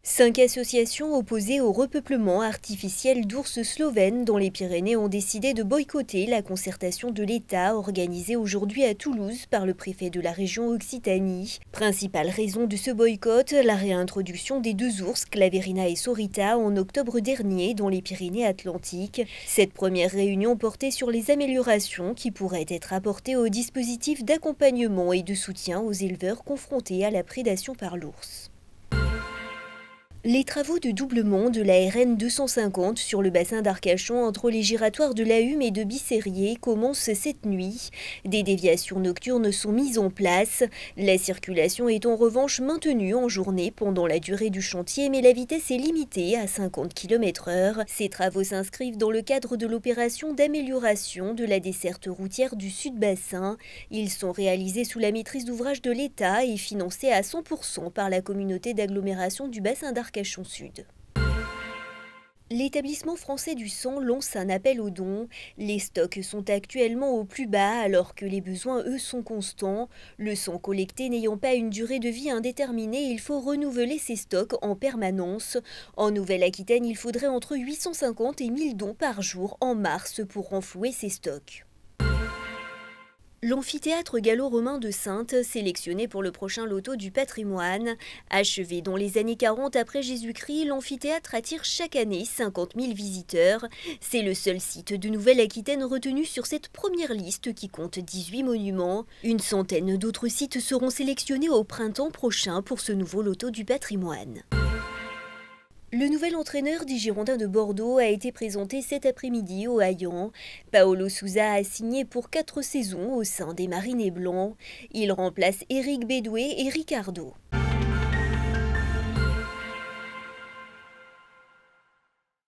5 associations opposées au repeuplement artificiel d'ours slovènes dans les Pyrénées ont décidé de boycotter la concertation de l'État organisée aujourd'hui à Toulouse par le préfet de la région Occitanie. Principale raison de ce boycott, la réintroduction des deux ours Claverina et Sorita en octobre dernier dans les Pyrénées-Atlantiques. Cette première réunion portait sur les améliorations qui pourraient être apportées au dispositif d'accompagnement et de soutien aux éleveurs confrontés à la prédation par l'ours. Les travaux de doublement de la RN 250 sur le bassin d'Arcachon entre les giratoires de la Hume et de Bicerier commencent cette nuit. Des déviations nocturnes sont mises en place. La circulation est en revanche maintenue en journée pendant la durée du chantier, mais la vitesse est limitée à 50 km/h. Ces travaux s'inscrivent dans le cadre de l'opération d'amélioration de la desserte routière du Sud-Bassin. Ils sont réalisés sous la maîtrise d'ouvrage de l'État et financés à 100% par la communauté d'agglomération du bassin d'Arcachon Sud. L'établissement français du sang lance un appel aux dons. Les stocks sont actuellement au plus bas alors que les besoins, eux, sont constants. Le sang collecté n'ayant pas une durée de vie indéterminée, il faut renouveler ces stocks en permanence. En Nouvelle-Aquitaine, il faudrait entre 850 et 1000 dons par jour en mars pour renflouer ces stocks. L'amphithéâtre gallo-romain de Saintes, sélectionné pour le prochain loto du patrimoine. Achevé dans les années 40 après Jésus-Christ, l'amphithéâtre attire chaque année 50 000 visiteurs. C'est le seul site de Nouvelle-Aquitaine retenu sur cette première liste qui compte 18 monuments. Une centaine d'autres sites seront sélectionnés au printemps prochain pour ce nouveau loto du patrimoine. Le nouvel entraîneur des Girondins de Bordeaux a été présenté cet après-midi au Haillan. Paolo Sousa a signé pour 4 saisons au sein des Marinés Blancs. Il remplace Éric Bédoué et Ricardo.